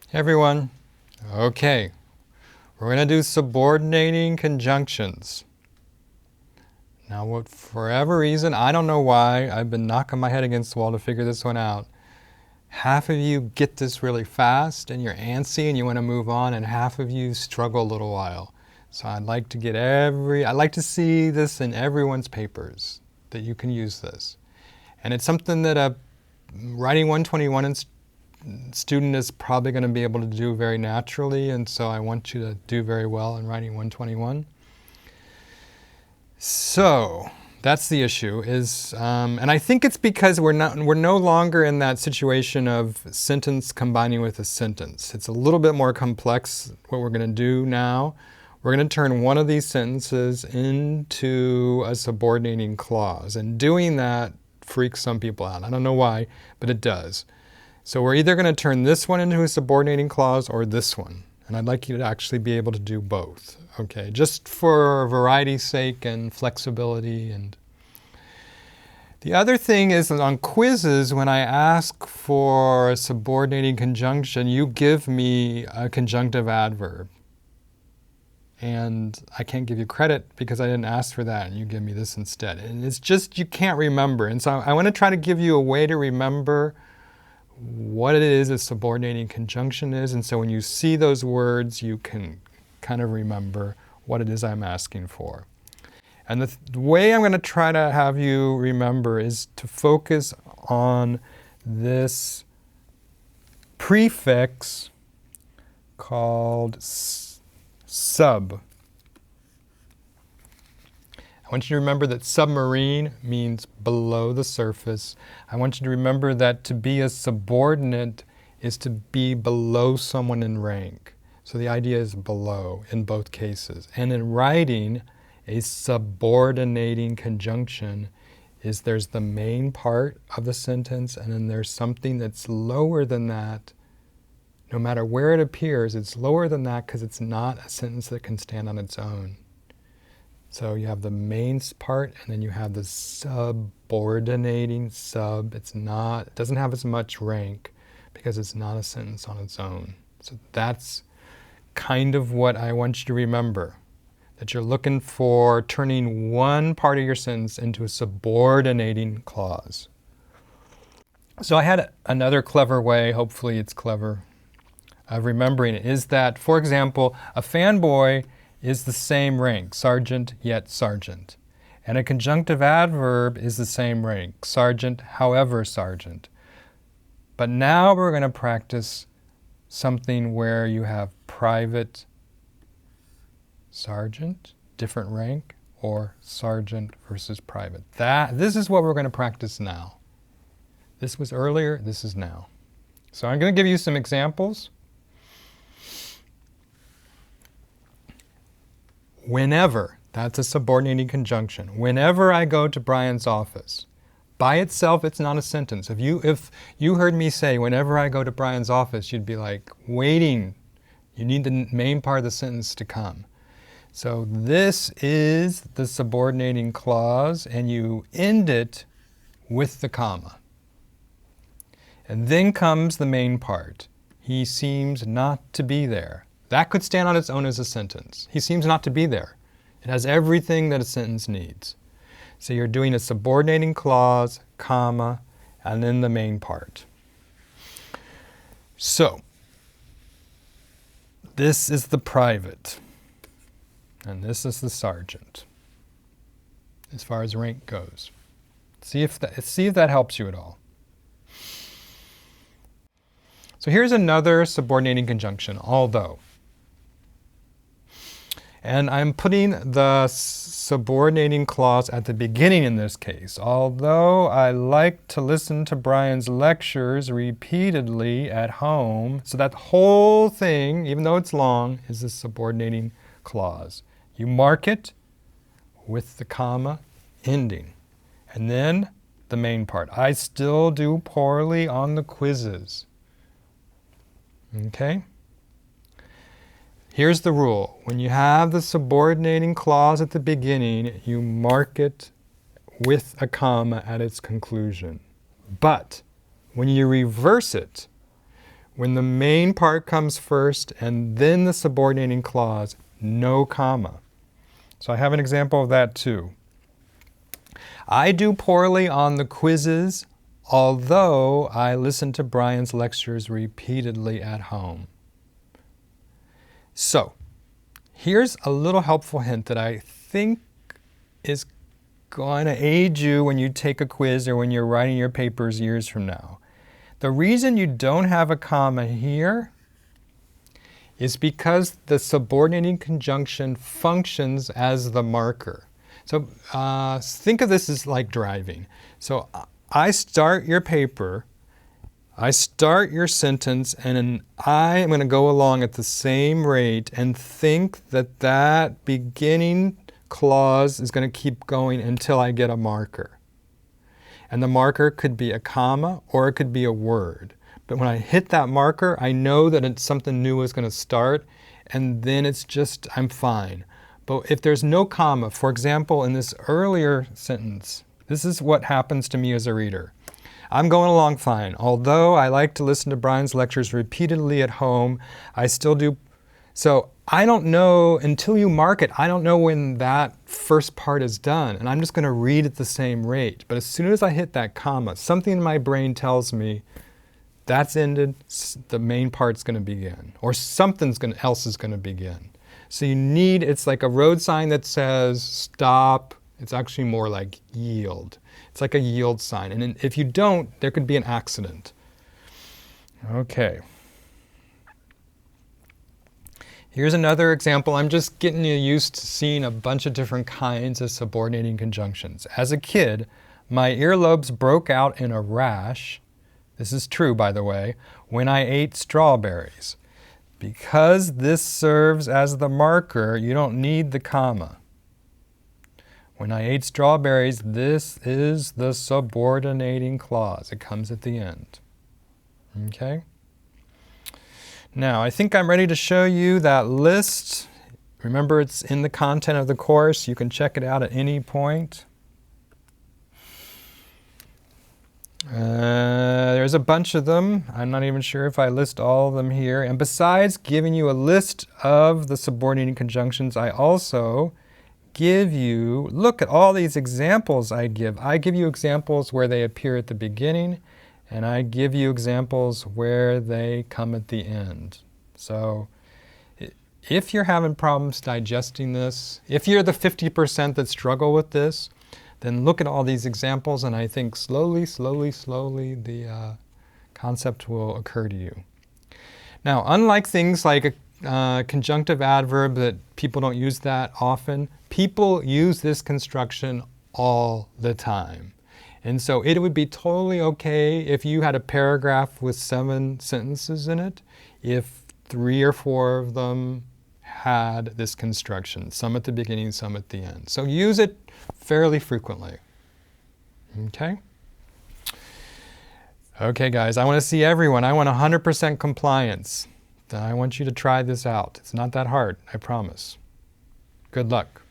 Hey everyone. Okay, we're going to do subordinating conjunctions. Now, for whatever reason, I don't know why, I've been knocking my head against the wall to figure this one out. Half of you get this really fast and you're antsy and you want to move on, and half of you struggle a little while. So I'd like to see this in everyone's papers, that you can use this. And it's something that a Writing 121 student is probably going to be able to do very naturally, and so I want you to do very well in Writing 121. So that's the issue, and I think it's because we're no longer in that situation of sentence combining with a sentence. It's a little bit more complex what we're going to do now. We're going to turn one of these sentences into a subordinating clause, and doing that freaks some people out. I don't know why, but it does. So we're either going to turn this one into a subordinating clause or this one. And I'd like you to actually be able to do both. Okay, just for variety's sake and flexibility. And the other thing is that on quizzes, when I ask for a subordinating conjunction, you give me a conjunctive adverb. And I can't give you credit because I didn't ask for that, and you give me this instead. And it's just, you can't remember. And so I want to try to give you a way to remember what it is a subordinating conjunction is, and so when you see those words, you can kind of remember what it is I'm asking for. And the way I'm going to try to have you remember is to focus on this prefix called sub. I want you to remember that submarine means below the surface. I want you to remember that to be a subordinate is to be below someone in rank. So the idea is below in both cases. And in writing, a subordinating conjunction is there's the main part of the sentence, and then there's something that's lower than that. No matter where it appears, it's lower than that because it's not a sentence that can stand on its own. So you have the main part, and then you have the subordinating sub. It doesn't have as much rank because it's not a sentence on its own. So that's kind of what I want you to remember, that you're looking for turning one part of your sentence into a subordinating clause. So I had another clever way, hopefully it's clever, of remembering it, is that, for example, a fanboy is the same rank, sergeant yet sergeant. And a conjunctive adverb is the same rank, sergeant however sergeant. But now we're going to practice something where you have private sergeant, different rank, or sergeant versus private. This is what we're going to practice now. This was earlier, this is now. So I'm going to give you some examples. Whenever, that's a subordinating conjunction. Whenever I go to Bryan's office, by itself, it's not a sentence. If you heard me say, whenever I go to Bryan's office, you'd be like, waiting. You need the main part of the sentence to come. So this is the subordinating clause, and you end it with the comma. And then comes the main part. He seems not to be there. That could stand on its own as a sentence. He seems not to be there. It has everything that a sentence needs. So you're doing a subordinating clause, comma, and then the main part. So this is the private, and this is the sergeant, as far as rank goes. See if that helps you at all. So here's another subordinating conjunction, although. And I'm putting the subordinating clause at the beginning in this case. Although I like to listen to Bryan's lectures repeatedly at home, so that whole thing, even though it's long, is the subordinating clause. You mark it with the comma ending. And then the main part. I still do poorly on the quizzes. Okay? Here's the rule. When you have the subordinating clause at the beginning, you mark it with a comma at its conclusion. But when you reverse it, When the main part comes first and then the subordinating clause, no comma. So I have an example of that too. I do poorly on the quizzes, although I listen to Bryan's lectures repeatedly at home. So, here's a little helpful hint that I think is going to aid you when you take a quiz or when you're writing your papers years from now. The reason you don't have a comma here is because the subordinating conjunction functions as the marker. So think of this as like driving. So I start your paper, I start your sentence, and I am going to go along at the same rate and think that that beginning clause is going to keep going until I get a marker. And the marker could be a comma or it could be a word. But when I hit that marker, I know that something new is going to start, and then it's just, I'm fine. But if there's no comma, for example, in this earlier sentence, this is what happens to me as a reader. I'm going along fine. Although I like to listen to Bryan's lectures repeatedly at home, I still do. So I don't know, until you mark it, I don't know when that first part is done. And I'm just going to read at the same rate. But as soon as I hit that comma, something in my brain tells me that's ended, the main part's going to begin. Or something else is going to begin. So you need, it's like a road sign that says stop. It's actually more like yield. It's like a yield sign. And if you don't, there could be an accident. Okay. Here's another example. I'm just getting you used to seeing a bunch of different kinds of subordinating conjunctions. As a kid, my earlobes broke out in a rash. This is true, by the way, when I ate strawberries. Because this serves as the marker, you don't need the comma. When I ate strawberries, this is the subordinating clause. It comes at the end. Okay? Now, I think I'm ready to show you that list. Remember, it's in the content of the course. You can check it out at any point. There's a bunch of them. I'm not even sure if I list all of them here. And besides giving you a list of the subordinating conjunctions, I also give you, look at all these examples I give. I give you examples where they appear at the beginning, and I give you examples where they come at the end. So if you're having problems digesting this, if you're the 50% that struggle with this, then look at all these examples, and I think slowly, the concept will occur to you. Now, unlike things like a conjunctive adverb that people don't use that often, people use this construction all the time. And so it would be totally okay if you had a paragraph with 7 sentences in it, if 3 or 4 of them had this construction, some at the beginning, some at the end. So use it fairly frequently. Okay? Okay, guys, I want to see everyone. I want 100% compliance. I want you to try this out. It's not that hard, I promise. Good luck.